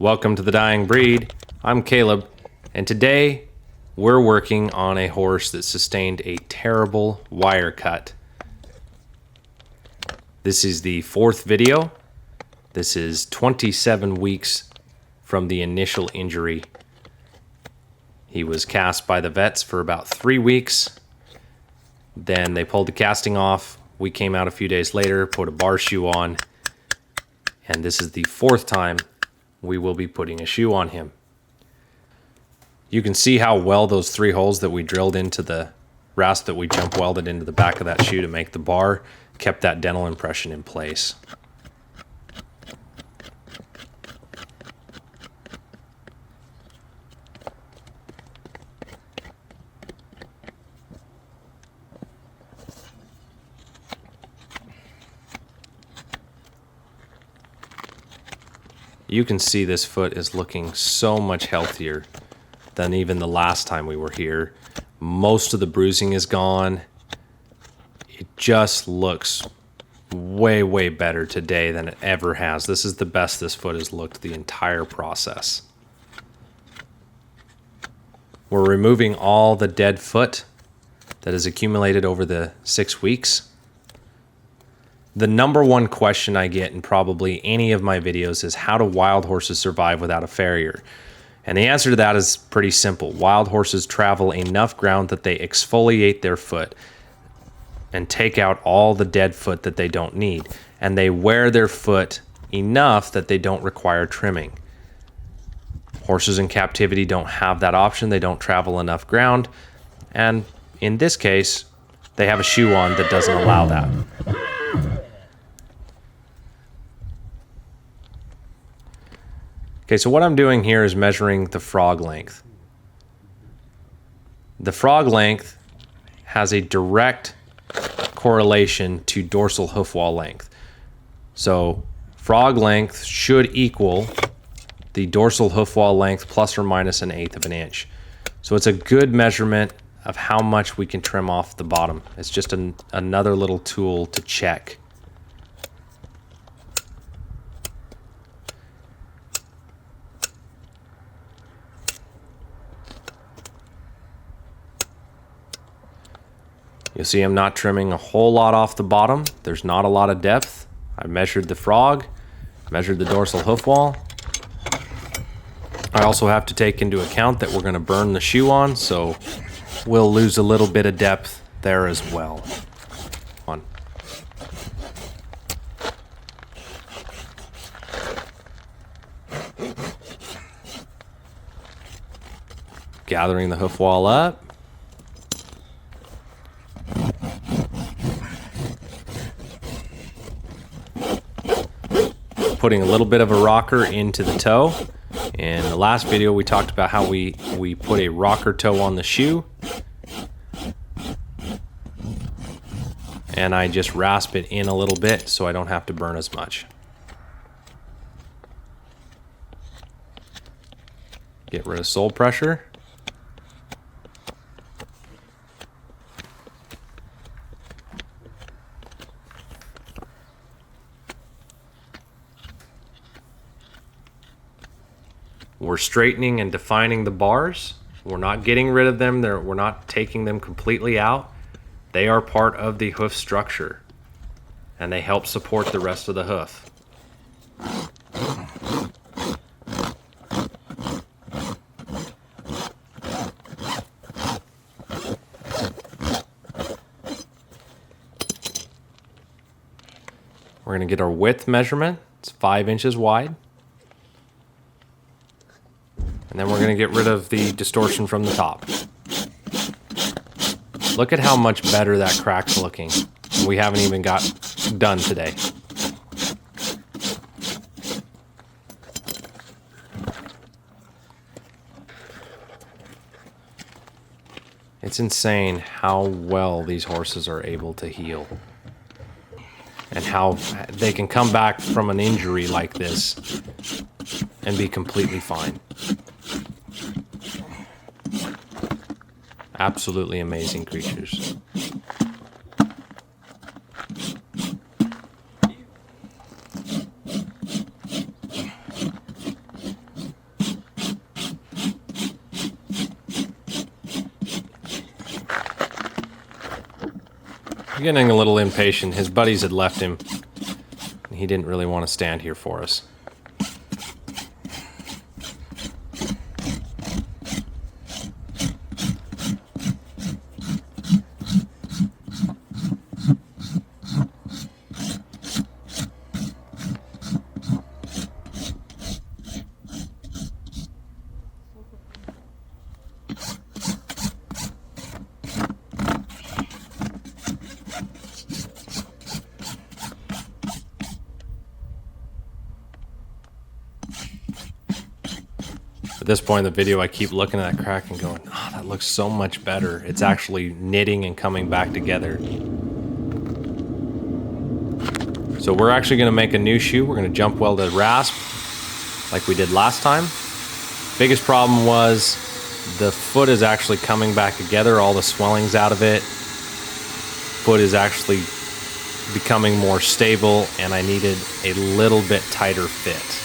Welcome to the Dying Breed. I'm Caleb, and today we're working on a horse that sustained a terrible wire cut. This is the fourth video. This is 27 weeks from the initial injury. He was cast by the vets for about 3 weeks. Then they pulled the casting off. We came out a few days later, put a bar shoe on, and this is the fourth time we will be putting a shoe on him. You can see how well those 3 holes that we drilled into the rasp that we jump welded into the back of that shoe to make the bar kept that dental impression in place. You can see this foot is looking so much healthier than even the last time we were here. Most of the bruising is gone. It just looks way, way better today than it ever has. This is the best this foot has looked the entire process. We're removing all the dead foot that has accumulated over the 6 weeks. The number one question I get in probably any of my videos is how do wild horses survive without a farrier? And the answer to that is pretty simple. Wild horses travel enough ground that they exfoliate their foot and take out all the dead foot that they don't need. And they wear their foot enough that they don't require trimming. Horses in captivity don't have that option. They don't travel enough ground. And in this case, they have a shoe on that doesn't allow that. Okay, so what I'm doing here is measuring the frog length. The frog length has a direct correlation to dorsal hoof wall length. So frog length should equal the dorsal hoof wall length plus or minus 1/8 of an inch. So it's a good measurement of how much we can trim off the bottom. It's just another little tool to check. You'll see I'm not trimming a whole lot off the bottom. There's not a lot of depth. I measured the frog, measured the dorsal hoof wall. I also have to take into account that we're going to burn the shoe on, so we'll lose a little bit of depth there as well. On. Gathering the hoof wall up. Putting a little bit of a rocker into the toe. In the last video we talked about how we put a rocker toe on the shoe. And I just rasp it in a little bit so I don't have to burn as much. Get rid of sole pressure. We're straightening and defining the bars. We're not getting rid of them. We're not taking them completely out. They are part of the hoof structure, and they help support the rest of the hoof. We're going to get our width measurement. It's 5 inches wide. And then we're going to get rid of the distortion from the top. Look at how much better that crack's looking. We haven't even got done today. It's insane how well these horses are able to heal. And how they can come back from an injury like this and be completely fine. Absolutely amazing creatures. getting a little impatient. His buddies had left him. He didn't really want to stand here for us. At this point in the video, I keep looking at that crack and going, oh, that looks so much better. It's actually knitting and coming back together. So we're actually going to make a new shoe. We're going to jump weld a rasp like we did last time. Biggest problem was the foot is actually coming back together. All the swelling's out of it. Foot is actually becoming more stable, and I needed a little bit tighter fit.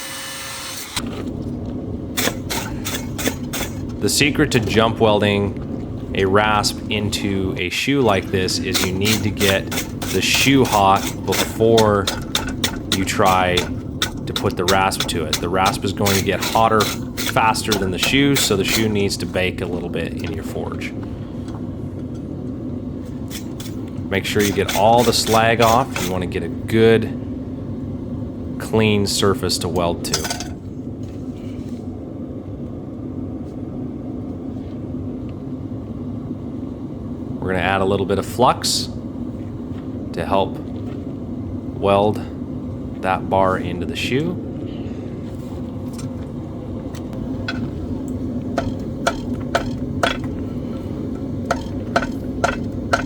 The secret to jump welding a rasp into a shoe like this is you need to get the shoe hot before you try to put the rasp to it. The rasp is going to get hotter faster than the shoe, so the shoe needs to bake a little bit in your forge. Make sure you get all the slag off. You want to get a good, clean surface to weld to. We're going to add a little bit of flux to help weld that bar into the shoe.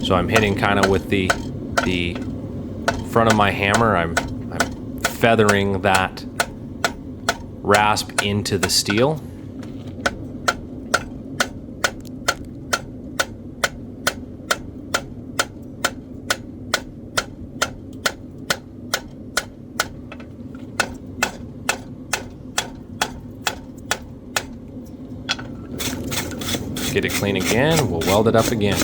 So I'm hitting kind of with the front of my hammer. I'm feathering that rasp into the steel. Get it clean again, we'll weld it up again.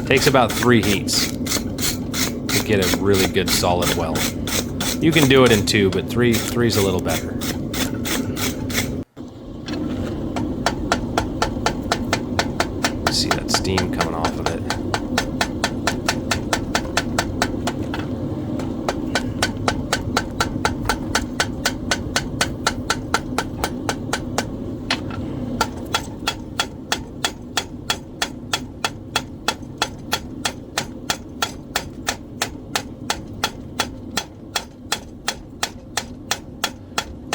Takes about 3 heats to get a really good solid weld. You can do it in 2, but 3's a little better. See that steam coming off of it.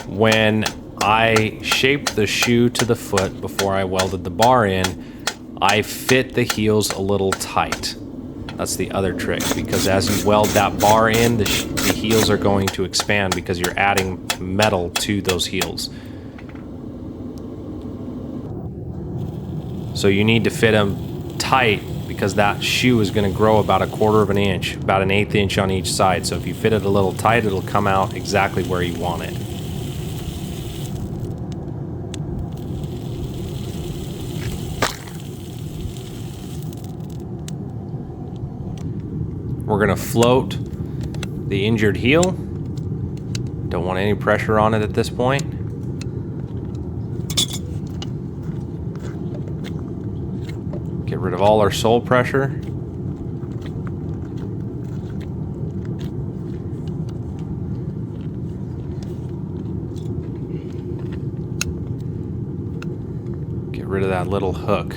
When I shaped the shoe to the foot before I welded the bar in, I fit the heels a little tight. That's the other trick, because as you weld that bar in, the heels are going to expand because you're adding metal to those heels. So you need to fit them tight because that shoe is going to grow about 1/4 of an inch, about 1/8 inch on each side. So if you fit it a little tight, it'll come out exactly where you want it. We're going to float the injured heel. Don't want any pressure on it at this point. Get rid of all our sole pressure. Get rid of that little hook.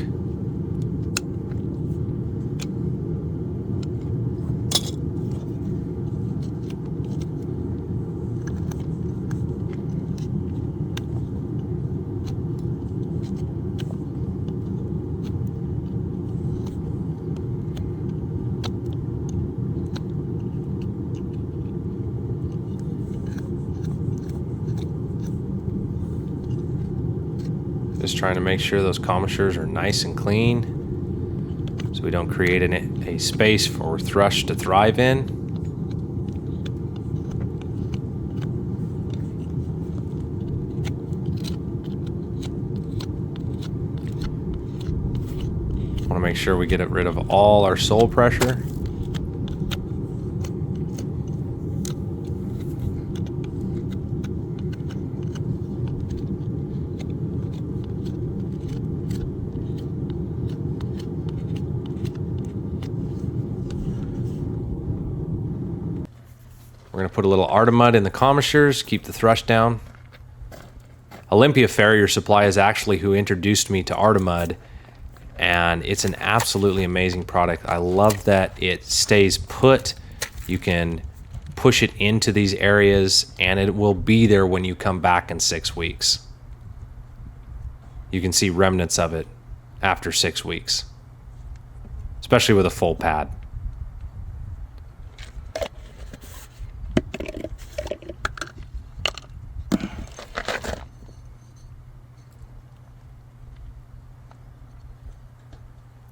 Just trying to make sure those commissures are nice and clean so we don't create a space for thrush to thrive in. Want to make sure we get rid of all our sole pressure. We're going to put a little Artemud in the commissures, keep the thrush down. Olympia Farrier Supply is actually who introduced me to Artemud, and it's an absolutely amazing product. I love that it stays put. You can push it into these areas and it will be there when you come back in 6 weeks. You can see remnants of it after 6 weeks, especially with a full pad.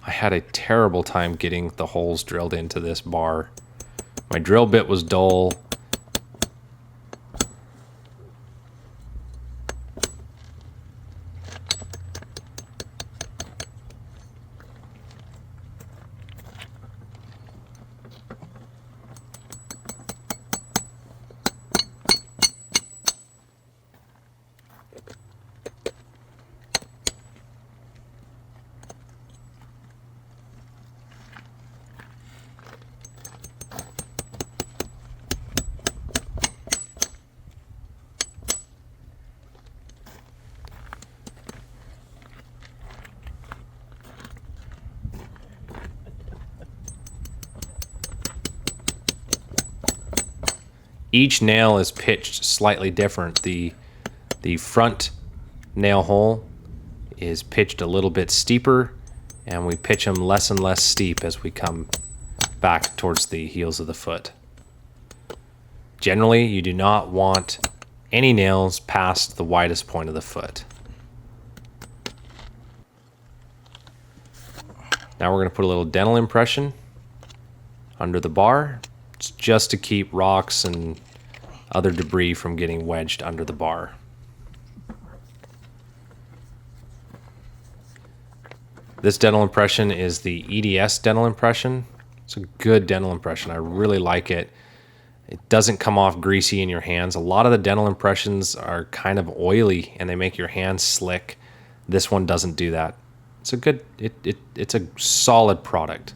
I had a terrible time getting the holes drilled into this bar. My drill bit was dull. Each nail is pitched slightly different. The front nail hole is pitched a little bit steeper, and we pitch them less and less steep as we come back towards the heels of the foot. Generally, you do not want any nails past the widest point of the foot. Now we're going to put a little dental impression under the bar. It's just to keep rocks and other debris from getting wedged under the bar. This dental impression is the EDS dental impression. It's a good dental impression. I really like it. It doesn't come off greasy in your hands. A lot of the dental impressions are kind of oily and they make your hands slick. This one doesn't do that. It's a good, it's a solid product.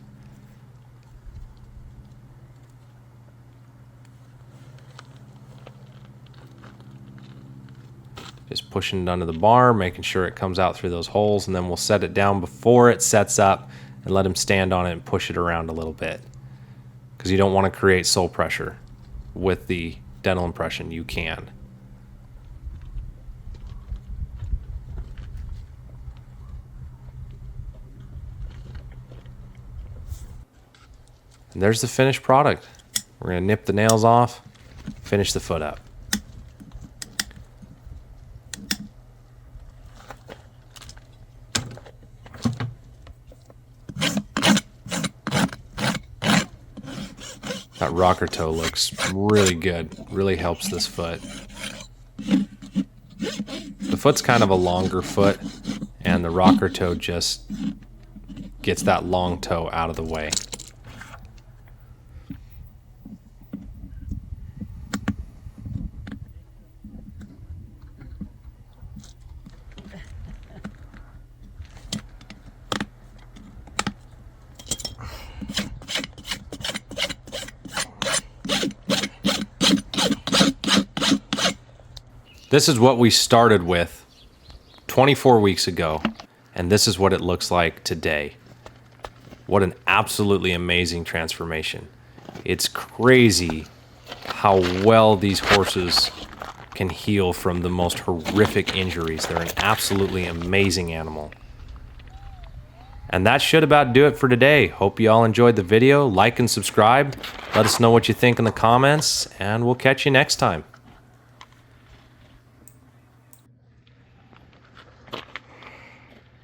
Just pushing it under the bar, making sure it comes out through those holes, and then we'll set it down before it sets up and let him stand on it and push it around a little bit. Because you don't want to create sole pressure with the dental impression. You can. And there's the finished product. We're going to nip the nails off, finish the foot up. That rocker toe looks really good. Really helps this foot. The foot's kind of a longer foot, and the rocker toe just gets that long toe out of the way. This is what we started with 24 weeks ago, and this is what it looks like today. What an absolutely amazing transformation. It's crazy how well these horses can heal from the most horrific injuries. They're an absolutely amazing animal. And that should about do it for today. Hope you all enjoyed the video. Like and subscribe. Let us know what you think in the comments, and we'll catch you next time.